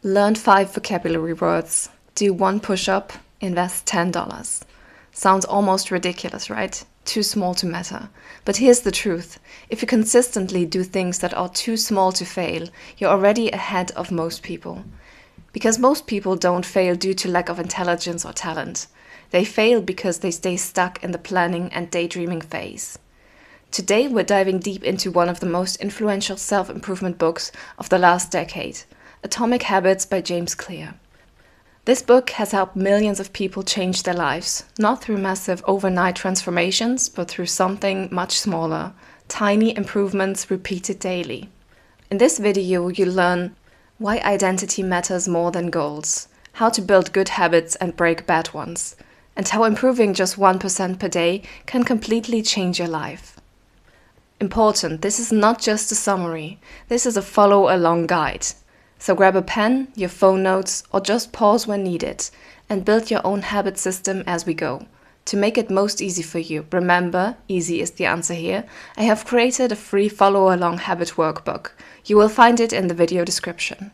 Learn 5 vocabulary words. Do 1 push-up. Invest $10. Sounds almost ridiculous, right? Too small to matter. But here's the truth. If you consistently do things that are too small to fail, you're already ahead of most people. Because most people don't fail due to lack of intelligence or talent. They fail because they stay stuck in the planning and daydreaming phase. Today we're diving deep into one of the most influential self-improvement books of the last decade, Atomic Habits by James Clear. This book has helped millions of people change their lives, not through massive overnight transformations, but through something much smaller, tiny improvements repeated daily. In this video, you'll learn why identity matters more than goals, how to build good habits and break bad ones, and how improving just 1% per day can completely change your life. Important, this is not just a summary, this is a follow-along guide. So grab a pen, your phone notes, or just pause when needed, and build your own habit system as we go. To make it most easy for you, remember, easy is the answer here, I have created a free follow-along habit workbook. You will find it in the video description.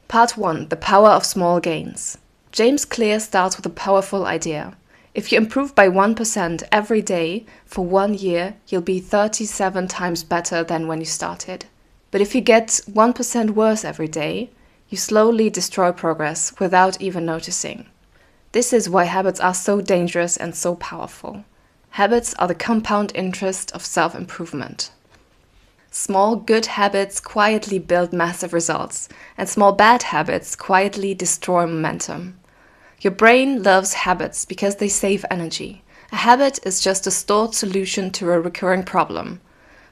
Part 1. The Power of Small Gains. James Clear starts with a powerful idea. If you improve by 1% every day for 1 year, you'll be 37 times better than when you started. But if you get 1% worse every day, you slowly destroy progress without even noticing. This is why habits are so dangerous and so powerful. Habits are the compound interest of self-improvement. Small good habits quietly build massive results, and small bad habits quietly destroy momentum. Your brain loves habits because they save energy. A habit is just a stored solution to a recurring problem.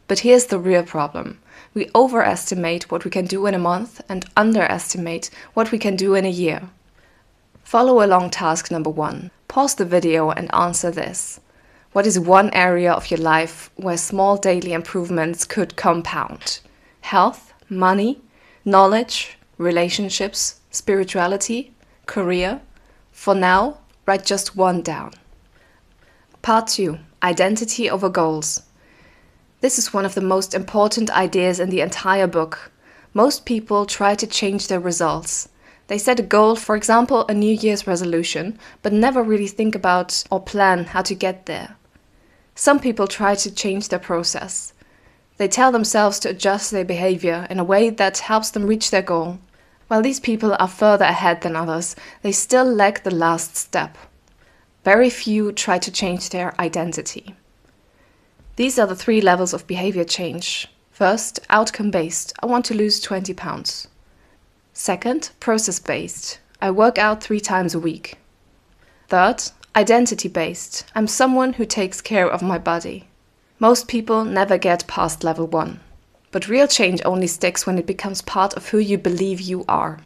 But here's the real problem. We overestimate what we can do in a month and underestimate what we can do in a year. Follow along task number 1. Pause the video and answer this. What is one area of your life where small daily improvements could compound? Health, money, knowledge, relationships, spirituality, career? For now, write just 1 down. Part 2. Identity over goals. This is one of the most important ideas in the entire book. Most people try to change their results. They set a goal, for example, a New Year's resolution, but never really think about or plan how to get there. Some people try to change their process. They tell themselves to adjust their behavior in a way that helps them reach their goal. While these people are further ahead than others, they still lack the last step. Very few try to change their identity. These are the 3 levels of behavior change. First, outcome-based. I want to lose 20 pounds. Second, process-based. I work out 3 times a week. Third, identity-based. I'm someone who takes care of my body. Most people never get past level 1. But real change only sticks when it becomes part of who you believe you are.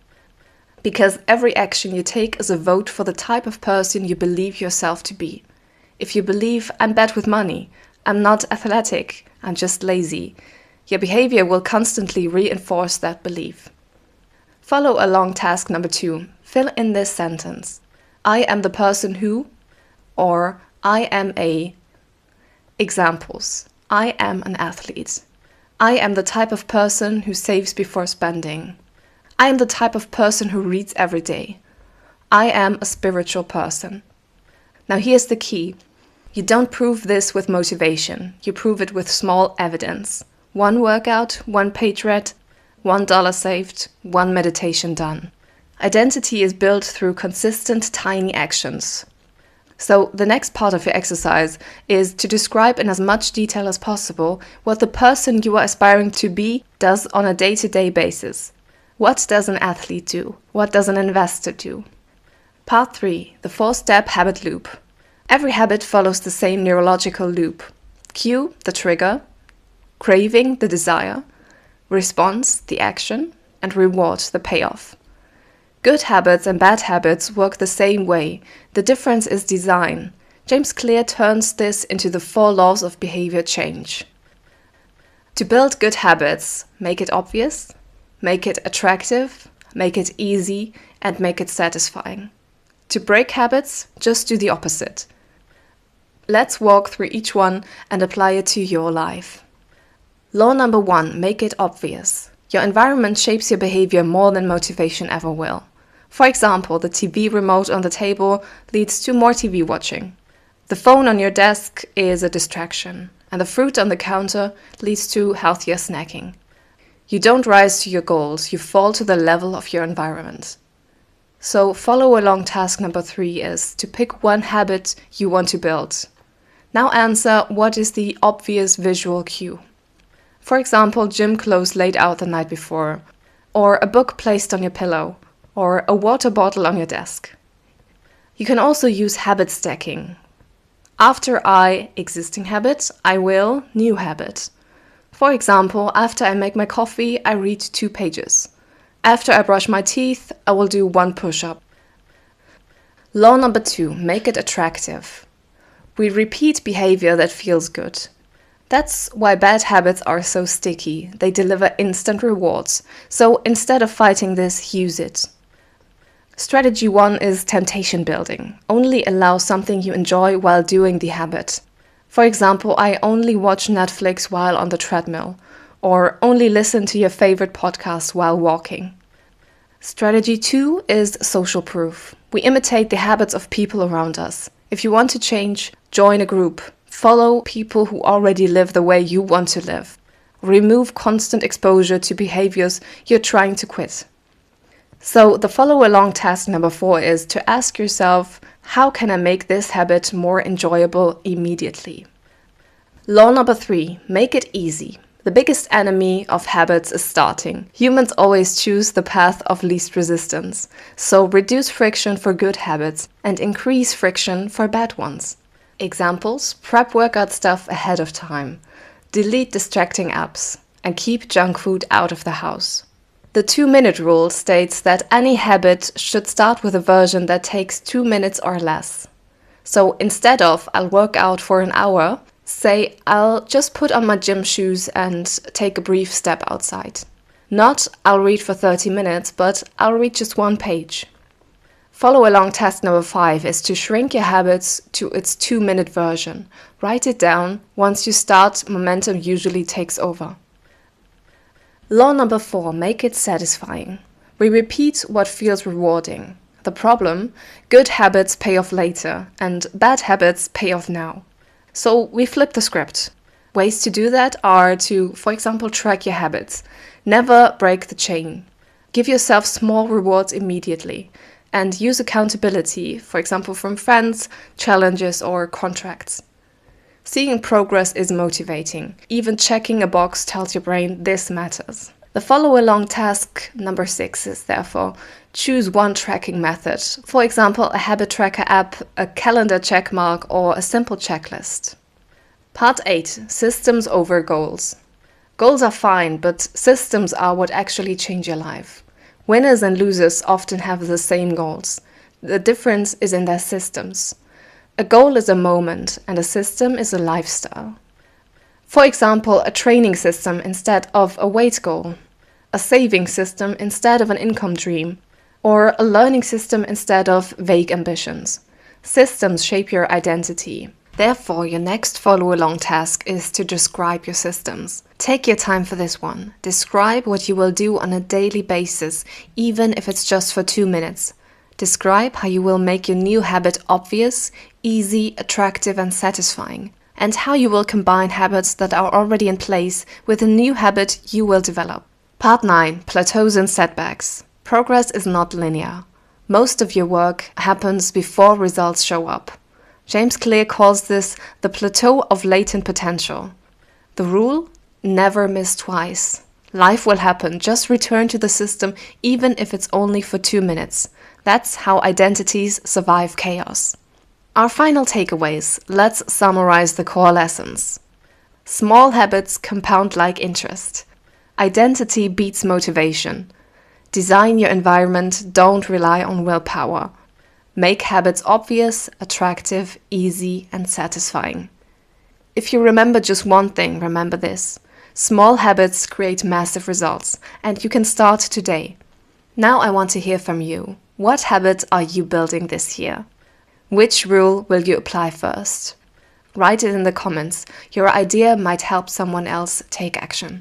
Because every action you take is a vote for the type of person you believe yourself to be. If you believe, I'm bad with money, I'm not athletic, I'm just lazy, your behavior will constantly reinforce that belief. Follow along task number 2. Fill in this sentence. I am the person who, or I am a. Examples. I am an athlete. I am the type of person who saves before spending. I am the type of person who reads every day. I am a spiritual person. Now here's the key. You don't prove this with motivation. You prove it with small evidence. 1 workout, 1 page read, $1 saved, 1 meditation done. Identity is built through consistent tiny actions. So the next part of your exercise is to describe in as much detail as possible what the person you are aspiring to be does on a day-to-day basis. What does an athlete do? What does an investor do? Part 3. The 4-step habit loop. Every habit follows the same neurological loop. Cue, the trigger. Craving, the desire. Response, the action. And reward, the payoff. Good habits and bad habits work the same way. The difference is design. James Clear turns this into the 4 laws of behavior change. To build good habits, make it obvious, make it attractive, make it easy, and make it satisfying. To break habits, just do the opposite. Let's walk through each one and apply it to your life. Law number 1, make it obvious. Your environment shapes your behavior more than motivation ever will. For example, the TV remote on the table leads to more TV watching. The phone on your desk is a distraction, and the fruit on the counter leads to healthier snacking. You don't rise to your goals, you fall to the level of your environment. So follow along task number 3 is to pick one habit you want to build. Now answer, what is the obvious visual cue? For example, gym clothes laid out the night before, or a book placed on your pillow, or a water bottle on your desk. You can also use habit stacking. After I, existing habit, I will, new habit. For example, after I make my coffee, I read 2 pages. After I brush my teeth, I will do 1 push-up. Law number 2, make it attractive. We repeat behavior that feels good. That's why bad habits are so sticky. They deliver instant rewards. So instead of fighting this, use it. Strategy 1 is temptation building. Only allow something you enjoy while doing the habit. For example, I only watch Netflix while on the treadmill, or only listen to your favorite podcast while walking. Strategy 2 is social proof. We imitate the habits of people around us. If you want to change, join a group. Follow people who already live the way you want to live. Remove constant exposure to behaviors you're trying to quit. So the follow-along task number 4 is to ask yourself, how can I make this habit more enjoyable immediately? Law number 3, make it easy. The biggest enemy of habits is starting. Humans always choose the path of least resistance. So reduce friction for good habits and increase friction for bad ones. Examples: prep workout stuff ahead of time, delete distracting apps, and keep junk food out of the house. The 2-minute rule states that any habit should start with a version that takes 2 minutes or less. So instead of I'll work out for an hour, say I'll just put on my gym shoes and take a brief step outside. Not I'll read for 30 minutes, but I'll read just 1 page. Follow along task number 5 is to shrink your habits to its 2-minute version. Write it down. Once you start, momentum usually takes over. Law number 4, make it satisfying. We repeat what feels rewarding. The problem: good habits pay off later, and bad habits pay off now. So we flip the script. Ways to do that are to, for example, track your habits. Never break the chain. Give yourself small rewards immediately. And use accountability, for example, from friends, challenges, or contracts. Seeing progress is motivating. Even checking a box tells your brain this matters. The follow-along task number 6 is therefore choose one tracking method. For example, a habit tracker app, a calendar checkmark, or a simple checklist. Part 8. Systems over goals. Goals are fine, but systems are what actually change your life. Winners and losers often have the same goals. The difference is in their systems. A goal is a moment, and a system is a lifestyle. For example, a training system instead of a weight goal, a saving system instead of an income dream, or a learning system instead of vague ambitions. Systems shape your identity. Therefore, your next follow-along task is to describe your systems. Take your time for this one. Describe what you will do on a daily basis, even if it's just for 2 minutes. Describe how you will make your new habit obvious, easy, attractive, and satisfying, and how you will combine habits that are already in place with a new habit you will develop. Part 9. Plateaus and setbacks. Progress is not linear. Most of your work happens before results show up. James Clear calls this the plateau of latent potential. The rule: never miss twice. Life will happen, just return to the system even if it's only for 2 minutes. That's how identities survive chaos. Our final takeaways. Let's summarize the core lessons. Small habits compound like interest. Identity beats motivation. Design your environment, don't rely on willpower. Make habits obvious, attractive, easy, and satisfying. If you remember just one thing, remember this. Small habits create massive results, and you can start today. Now I want to hear from you. What habits are you building this year? Which rule will you apply first? Write it in the comments. Your idea might help someone else take action.